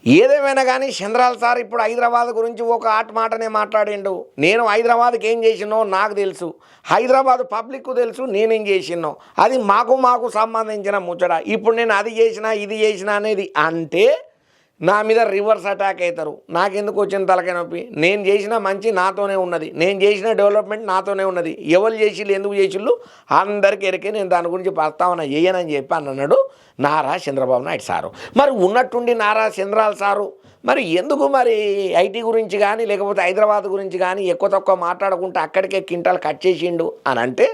ఏదేమైనా కానీ చంద్రాల సార్ ఇప్పుడు హైదరాబాద్ గురించి ఒక మాటనే మాట్లాడిండు. నేను హైదరాబాద్కి ఏం చేసినో నాకు తెలుసు, హైదరాబాద్ పబ్లిక్కు తెలుసు నేనేం చేసినో. అది మాకు సంబంధించిన ముచ్చట. ఇప్పుడు నేను అది చేసినా ఇది చేసినా అనేది అంటే నా మీద రివర్స్ అటాక్ అవుతారు. నాకెందుకు వచ్చిన తలకాయ నొప్పి? నేను చేసిన మంచి నాతోనే ఉన్నది, నేను చేసిన డెవలప్మెంట్ నాతోనే ఉన్నది. ఎవరు చేసిళ్ళు ఎందుకు చేసిళ్ళు అందరికీ ఎరికే. నేను దాని గురించి ప్రస్తావన చేయనని చెప్పి అన్నాడు నారా చంద్రబాబు నాయుడు సారు. మరి ఉన్నట్టుండి నారా చంద్రాల సారు మరి ఎందుకు మరి ఐటీ గురించి కానీ లేకపోతే హైదరాబాద్ గురించి కానీ ఎక్కువ తక్కువ మాట్లాడుకుంటే అక్కడికే కింటాలు కట్ చేసిండు అని అంటే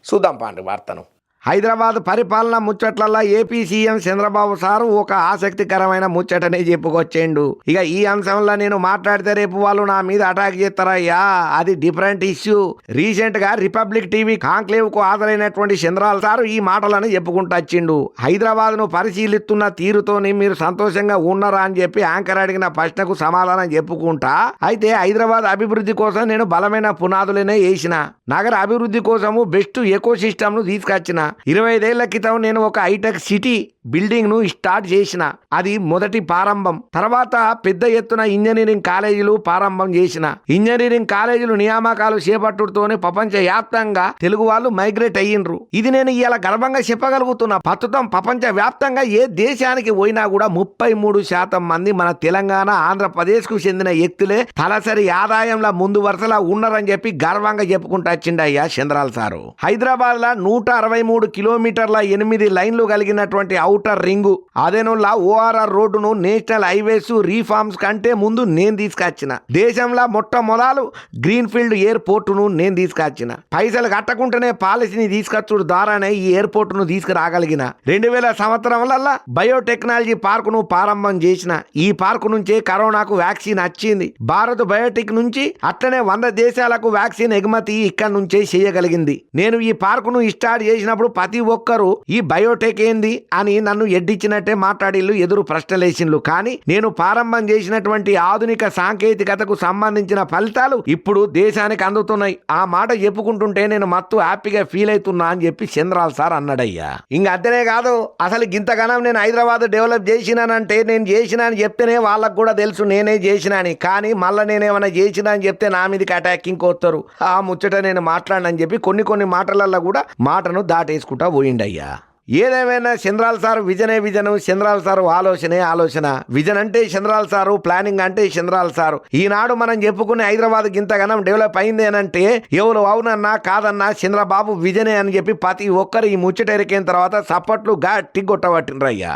చూద్దాం పాండి వార్తను. హైదరాబాద్ పరిపాలన ముచ్చట్లల్లో ఏపీ సీఎం చంద్రబాబు సారు ఒక ఆసక్తికరమైన ముచ్చటనే చెప్పుకొచ్చేండు. ఇక ఈ అంశంలో నేను మాట్లాడితే రేపు వాళ్ళు నా మీద అటాక్ చేస్తారయ్యా, అది డిఫరెంట్ ఇష్యూ. రీసెంట్ గా రిపబ్లిక్ టీవీ కాంక్లేవ్ కు హాజరైనటువంటి చంద్రాల సారు ఈ మాటలను చెప్పుకుంటూ వచ్చిండు. హైదరాబాద్ ను పరిశీలిస్తున్న తీరుతోని మీరు సంతోషంగా ఉన్నారా అని చెప్పి యాంకర్ అడిగిన ప్రశ్నకు సమాధానం చెప్పుకుంటా, అయితే హైదరాబాద్ అభివృద్ధి కోసం నేను బలమైన పునాదులనే వేసిన, నగర అభివృద్ధి కోసము బెస్ట్ ఎకో సిస్టమ్ ను తీసుకొచ్చిన, 25 ఏళ్ల క్రితం నేను ఒక హైటెక్ సిటీ బిల్డింగ్ ను స్టార్ట్ చేసిన, అది మొదటి ప్రారంభం. తర్వాత పెద్ద ఎత్తున ఇంజనీరింగ్ కాలేజీలు ప్రారంభం చేసిన. ఇంజనీరింగ్ కాలేజీలు నియామకాలు చేపట్టుతోనే ప్రపంచ వ్యాప్తంగా తెలుగు వాళ్ళు మైగ్రేట్ అయ్యిండ్రు. ఇది నేను ఇలా గర్వంగా చెప్పగలుగుతున్నా. ప్రస్తుతం ప్రపంచ వ్యాప్తంగా ఏ దేశానికి పోయినా కూడా 33% మంది మన తెలంగాణ ఆంధ్రప్రదేశ్ కు చెందిన వ్యక్తులే తలసరి ఆదాయంలో ముందు వరుసలా ఉన్నారని చెప్పి గర్వంగా చెప్పుకుంటూ వచ్చిండయ్యా చంద్రాల సారు. హైదరాబాద్ లా 163 కిలోమీటర్ల 8 లైన్లు కలిగినటువంటి ఔటర్ రింగు, అదేనోలా ఓఆర్ఆర్ రోడ్డును నేషనల్ హైవేస్ రీఫార్మ్స్ కంటే ముందు నేను తీసుకొచ్చిన. దేశంలో మొట్టమొదలు గ్రీన్ ఫీల్డ్ ఎయిర్పోర్ట్ ను నేను తీసుకొచ్చిన. పైసలు కట్టకుంటేనే పాలసీని తీసుకొచ్చుడు ద్వారానే ఈ ఎయిర్పోర్ట్ ను తీసుకురాగలిగిన. 2000 సంవత్సరంలో బయోటెక్నాలజీ పార్క్ ను ప్రారంభం చేసిన. ఈ పార్క్ నుంచే కరోనాకు వ్యాక్సిన్ వచ్చింది. భారత్ బయోటెక్ నుంచి అట్లనే 100 దేశాలకు వ్యాక్సిన్ ఎగుమతి ఇక్కడ నుంచే చేయగలిగింది. నేను ఈ పార్క్ ను స్టార్ట్ చేసినప్పుడు ప్రతి ఒక్కరూ ఈ బయోటెక్ ఏంది అని నన్ను ఎడ్డిచ్చినట్టే మాట్లాడిల్లు, ఎదురు ప్రశ్నలేసిన్లు. కానీ నేను ప్రారంభం చేసినటువంటి ఆధునిక సాంకేతికతకు సంబంధించిన ఫలితాలు ఇప్పుడు దేశానికి అందుతున్నాయి. ఆ మాట చెప్పుకుంటుంటే నేను మత్తు హ్యాపీగా ఫీల్ అవుతున్నా అని చెప్పి చంద్రాల సార్ అన్నాడయ్యా. ఇంక అంతనే కాదు, అసలు గింతగానం నేను హైదరాబాద్ డెవలప్ చేసినానంటే నేను చేసినా అని చెప్తేనే వాళ్ళకు కూడా తెలుసు నేనే చేసినా అని. కానీ మళ్ళీ నేనేమైనా చేసినా అని చెప్తే నా మీదకి అటాకింగ్ వస్తారు. ఆ ముచ్చట నేను మాట్లాడనని చెప్పి కొన్ని మాటలలో కూడా మాటను దాటేసుకుంటా పోయిండయ్యా. ఏదేమైనా చంద్రాల సారు విజను, చంద్రాల సారు ఆలోచన. విజన్ అంటే చంద్రాల సారు, ప్లానింగ్ అంటే చంద్రాల సారు. ఈనాడు మనం చెప్పుకునే హైదరాబాద్ గింతగానం డెవలప్ అయింది అని అంటే ఎవరు అవునన్నా కాదన్నా చంద్రబాబు విజనే అని చెప్పి ప్రతి ఒక్కరు ఈ ముచ్చట ఎరికైన తర్వాత సప్పట్లు గట్టి కొట్టబట్టినరయ్యా.